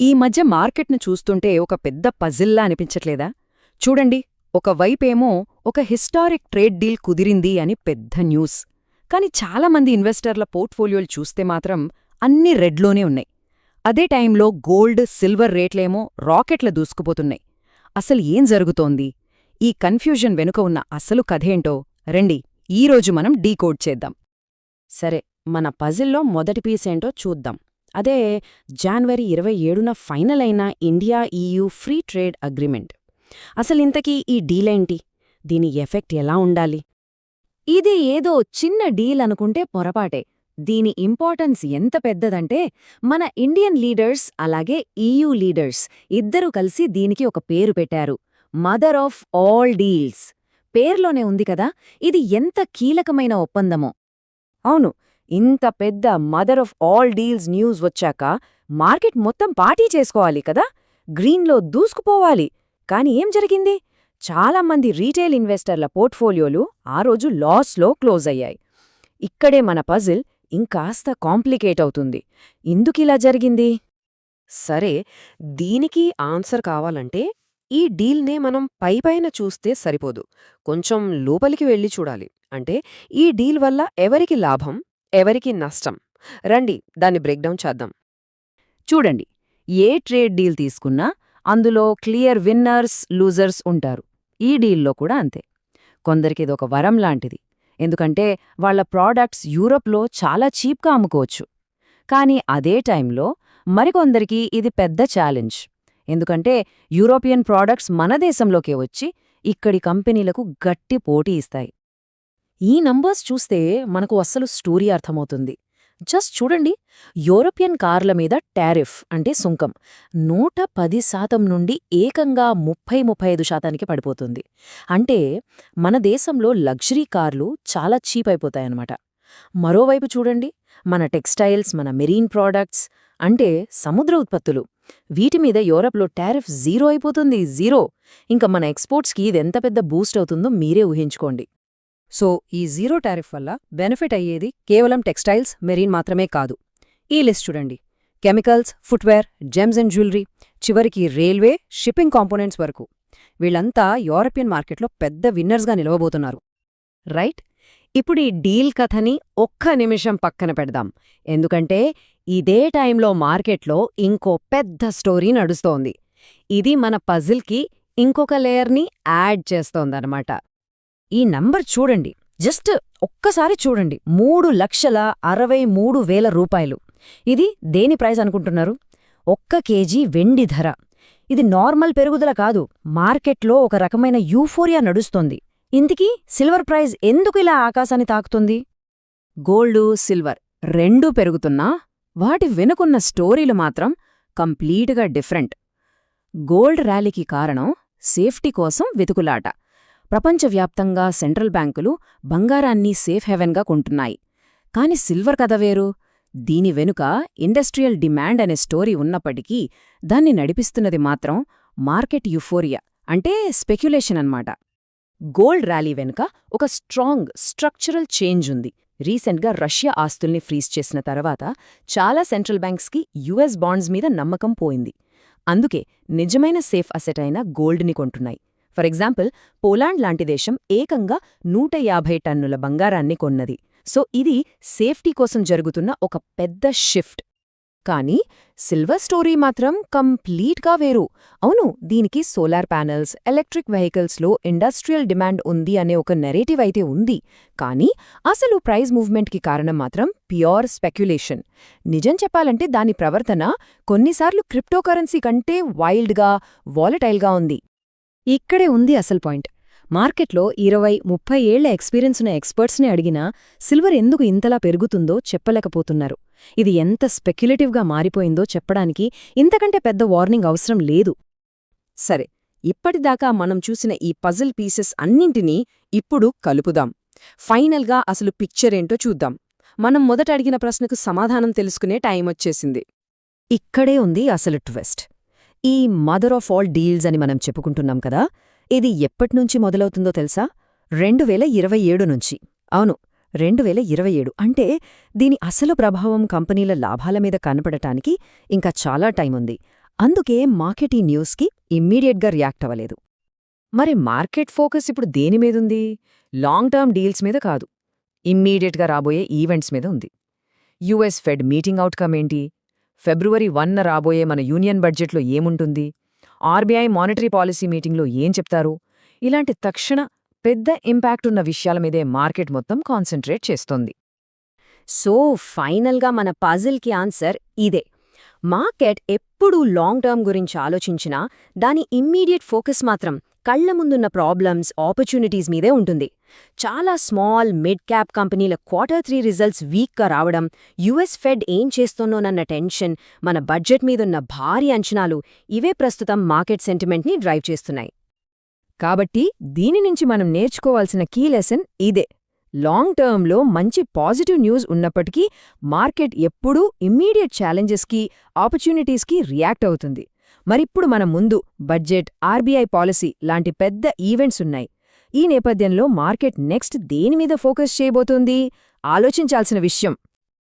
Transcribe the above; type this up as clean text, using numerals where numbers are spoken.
ఈ మధ్య మార్కెట్ను చూస్తుంటే ఒక పెద్ద పజిల్లా అనిపించట్లేదా? చూడండి, ఒకవైపేమో ఒక హిస్టారిక్ ట్రేడ్ డీల్ కుదిరింది అని పెద్ద న్యూస్. కాని చాలామంది ఇన్వెస్టర్ల పోర్ట్ఫోలియోలు చూస్తే మాత్రం అన్నీ రెడ్లోనే ఉన్నాయి. అదే టైంలో గోల్డ్, సిల్వర్ రేట్లేమో రాకెట్ల దూసుకుపోతున్నాయి. అసలు ఏం జరుగుతోంది? ఈ కన్ఫ్యూజన్ వెనుక ఉన్న అసలు కథేంటో రండి ఈరోజు మనం డీకోడ్ చేద్దాం. సరే, మన పజిల్లో మొదటి పీసేంటో చూద్దాం. అదే జాన్వరి 27న ఫైనల్ అయిన ఇండియా-EU ఫ్రీ ట్రేడ్ అగ్రిమెంట్. అసలింతకీ ఈ డీలేంటి? దీని ఎఫెక్ట్ ఎలా ఉండాలి? ఇది ఏదో చిన్న డీల్ అనుకుంటే పొరపాటే. దీని ఇంపార్టెన్స్ ఎంత పెద్దదంటే మన ఇండియన్ లీడర్స్ అలాగే EU లీడర్స్ ఇద్దరూ కలిసి దీనికి ఒక పేరు పెట్టారు, మదర్ ఆఫ్ ఆల్ డీల్స్. పేర్లోనే ఉంది కదా, ఇది ఎంత కీలకమైన ఒప్పందమో. అవును, ఇంత పెద్ద mother of all deals news వచ్చాక మార్కెట్ మొత్తం పార్టీ చేసుకోవాలి కదా, గ్రీన్లో దూసుకుపోవాలి. కాని ఏం జరిగింది? చాలామంది రీటైల్ ఇన్వెస్టర్ల పోర్ట్ఫోలియోలు ఆ రోజు లాస్లో క్లోజ్ అయ్యాయి. ఇక్కడే మన పజిల్ ఇంకాస్త కాంప్లికేట్ అవుతుంది. ఎందుకిలా జరిగింది? సరే, దీనికి ఆన్సర్ కావాలంటే ఈ డీల్నే మనం పైపైన చూస్తే సరిపోదు. కొంచెం లోపలికి వెళ్ళి చూడాలి. అంటే ఈ డీల్ వల్ల ఎవరికి లాభం, ఎవరికి నష్టం? రండి దాన్ని బ్రేక్డౌన్ చేద్దాం. చూడండి, ఏ ట్రేడ్ డీల్ తీసుకున్నా అందులో క్లియర్ విన్నర్స్, లూజర్స్ ఉంటారు. ఈ డీల్లో కూడా అంతే. కొందరికిదొక వరం లాంటిది, ఎందుకంటే వాళ్ల ప్రోడక్ట్స్ యూరోప్లో చాలా చీప్గా అమ్ముకోవచ్చు. కానీ అదే టైంలో మరికొందరికి ఇది పెద్ద ఛాలెంజ్, ఎందుకంటే యూరోపియన్ ప్రోడక్ట్స్ మన దేశంలోకే వచ్చి ఇక్కడి కంపెనీలకు గట్టి పోటీ ఇస్తాయి. ఈ నంబర్స్ చూస్తే మనకు అస్సలు స్టోరీ అర్థమవుతుంది. జస్ట్ చూడండి, యూరోపియన్ కార్ల మీద టారిఫ్ అంటే సుంకం 110% నుండి ఏకంగా 30-35% పడిపోతుంది. అంటే మన దేశంలో లగ్జరీ కార్లు చాలా చీప్ అయిపోతాయన్నమాట. మరోవైపు చూడండి, మన టెక్స్టైల్స్, మన మెరీన్ ప్రోడక్ట్స్ అంటే సముద్ర ఉత్పత్తులు, వీటి మీద యూరప్లో టారిఫ్ 0 అయిపోతుంది. 0. ఇంకా మన ఎక్స్పోర్ట్స్కి ఇదెంత పెద్ద బూస్ట్ అవుతుందో మీరే ఊహించుకోండి. సో ఈ జీరో టారిఫ్ వల్ల బెనిఫిట్ అయ్యేది కేవలం టెక్స్టైల్స్, మెరీన్ మాత్రమే కాదు. ఈ లిస్ట్ చూడండి: chemicals, footwear, gems and jewellery, చివరికి రైల్వే, షిప్పింగ్ కాంపోనెంట్స్ వరకు. వీళ్ళంతా యూరోపియన్ మార్కెట్లో పెద్ద విన్నర్స్గా నిలవబోతున్నారు. రైట్? ఇప్పుడు ఈ డీల్ కథని ఒక్క నిమిషం పక్కన పెడదాం, ఎందుకంటే ఇదే టైంలో మార్కెట్లో ఇంకో పెద్ద స్టోరీ నడుస్తోంది. ఇది మన పజిల్కి ఇంకొక లేయర్ని యాడ్ చేస్తోందన్నమాట. ఈ నంబర్ చూడండి, జస్ట్ ఒక్కసారి చూడండి, 3,63,000 రూపాయలు. ఇది దేని ప్రైస్ అనుకుంటున్నారు? 1 కేజీ వెండి ధర. ఇది నార్మల్ పెరుగుదల కాదు, మార్కెట్లో ఒక రకమైన యూఫోరియా నడుస్తోంది. ఇంతకీ సిల్వర్ ప్రైజ్ ఎందుకు ఇలా ఆకాశాన్ని తాకుతుంది? గోల్డు, సిల్వర్ రెండూ పెరుగుతున్నా వాటి వెనుకున్న స్టోరీలు మాత్రం కంప్లీట్గా డిఫరెంట్. గోల్డ్ ర్యాలీకి కారణం సేఫ్టీ కోసం వెతుకులాట. ప్రపంచవ్యాప్తంగా సెంట్రల్ బ్యాంకులు బంగారాన్ని సేఫ్ హెవెన్గా కొంటున్నాయి. కాని సిల్వర్ కథ వేరు. దీని వెనుక ఇండస్ట్రియల్ డిమాండ్ అనే స్టోరీ ఉన్నప్పటికీ దాన్ని నడిపిస్తున్నది మాత్రం మార్కెట్ యుఫోరియా, అంటే స్పెక్యులేషన్ అన్నమాట. గోల్డ్ ర్యాలీ వెనుక ఒక స్ట్రాంగ్ స్ట్రక్చరల్ చేంజ్ ఉంది. రీసెంట్గా రష్యా ఆస్తుల్ని ఫ్రీజ్ చేసిన తర్వాత చాలా సెంట్రల్ బ్యాంక్స్కి యుఎస్ బాండ్స్ మీద నమ్మకం పోయింది. అందుకే నిజమైన సేఫ్ అసెట్ అయిన గోల్డ్ని కొంటున్నాయి. ఫర్ ఎగ్జాంపుల్, పోలాండ్ లాంటి దేశం ఏకంగా 150 టన్నుల బంగారాన్ని కొన్నది. సో ఇది సేఫ్టీ కోసం జరుగుతున్న ఒక పెద్ద షిఫ్ట్. కానీ సిల్వర్ స్టోరీ మాత్రం కంప్లీట్గా వేరు. అవును, దీనికి సోలార్ ప్యానెల్స్, ఎలక్ట్రిక్ వెహికల్స్లో ఇండస్ట్రియల్ డిమాండ్ ఉంది అనే ఒక నెరేటివ్ అయితే ఉంది. కానీ అసలు ప్రైజ్ మూవ్మెంట్కి కారణం మాత్రం ప్యూర్ స్పెక్యులేషన్. నిజం చెప్పాలంటే దాని ప్రవర్తన కొన్నిసార్లు క్రిప్టోకరెన్సీ కంటే వైల్డ్గా, వాలటైల్గా ఉంది. ఇక్కడే ఉంది అసలు పాయింట్. మార్కెట్లో 20-30 ఏళ్ల ఎక్స్పీరియన్స్ ఉన్న ఎక్స్పర్ట్స్ని అడిగినా సిల్వర్ ఎందుకు ఇంతలా పెరుగుతుందో చెప్పలేకపోతున్నారు. ఇది ఎంత స్పెక్యులేటివ్గా మారిపోయిందో చెప్పడానికి ఇంతకంటే పెద్ద వార్నింగ్ అవసరం లేదు. సరే, ఇప్పటిదాకా మనం చూసిన ఈ పజిల్ పీసెస్ అన్నింటినీ ఇప్పుడు కలుపుదాం. ఫైనల్గా అసలు పిక్చర్ ఏంటో చూద్దాం. మనం మొదట అడిగిన ప్రశ్నకు సమాధానం తెలుసుకునే టైం వచ్చేసింది. ఇక్కడే ఉంది అసలు ట్విస్ట్. ఈ మదర్ ఆఫ్ ఆల్ డీల్స్ అని మనం చెప్పుకుంటున్నాం కదా, ఇది ఎప్పటినుంచి మొదలవుతుందో తెలుసా? 2027 నుంచి. అవును, 2027. అంటే దీని అసలు ప్రభావం కంపెనీల లాభాల మీద కనపడటానికి ఇంకా చాలా టైం ఉంది. అందుకే మార్కెట్ ఈ న్యూస్కి ఇమ్మీడియట్గా రియాక్ట్ అవ్వలేదు. మరి మార్కెట్ ఫోకస్ ఇప్పుడు దేని మీదుంది? లాంగ్ టర్మ్ డీల్స్ మీద కాదు, ఇమ్మీడియట్గా రాబోయే ఈవెంట్స్ మీద ఉంది. యుఎస్ ఫెడ్ మీటింగ్ అవుట్కమ్ ఏంటి? ఫిబ్రవరి 1న రాబోయే మన యూనియన్ బడ్జెట్లో ఏముంటుంది? ఆర్బీఐ మానిటరీ పాలసీ మీటింగ్లో ఏం చెప్తారు? ఇలాంటి తక్షణ పెద్ద ఇంపాక్ట్ ఉన్న విషయాల మీదే మార్కెట్ మొత్తం కాన్సంట్రేట్ చేస్తోంది. సో ఫైనల్గా మన పజిల్కి ఆన్సర్ ఇదే. మార్కెట్ ఎప్పుడూ లాంగ్ టర్మ్ గురించి ఆలోచించినా దాని ఇమ్మీడియట్ ఫోకస్ మాత్రం కళ్ల ముందున్న ప్రాబ్లమ్స్, ఆపర్చునిటీస్ మీదే ఉంటుంది. చాలా స్మాల్, మిడ్ క్యాప్ కంపెనీల Q3 రిజల్ట్స్ వీక్గా రావడం, యుఎస్ ఫెడ్ ఏం చేస్తోన్నోనన్న టెన్షన్, మన బడ్జెట్ మీదున్న భారీ అంచనాలు ఇవే ప్రస్తుతం మార్కెట్ సెంటిమెంట్ని డ్రైవ్ చేస్తున్నాయి. కాబట్టి దీని నుంచి మనం నేర్చుకోవాల్సిన కీ లెసన్ ఇదే. లాంగ్ టర్మ్లో మంచి పాజిటివ్ న్యూస్ ఉన్నప్పటికీ మార్కెట్ ఎప్పుడూ ఇమ్మీడియట్ ఛాలెంజెస్కి, ఆపర్చునిటీస్కి రియాక్ట్ అవుతుంది. మరిప్పుడు మన ముందు బడ్జెట్, ఆర్బీఐ పాలసీ లాంటి పెద్ద ఈవెంట్స్ ఉన్నాయి. ఈ నేపథ్యంలో మార్కెట్ నెక్స్ట్ దేనిమీద ఫోకస్ చేయబోతోంది? ఆలోచించాల్సిన విషయం.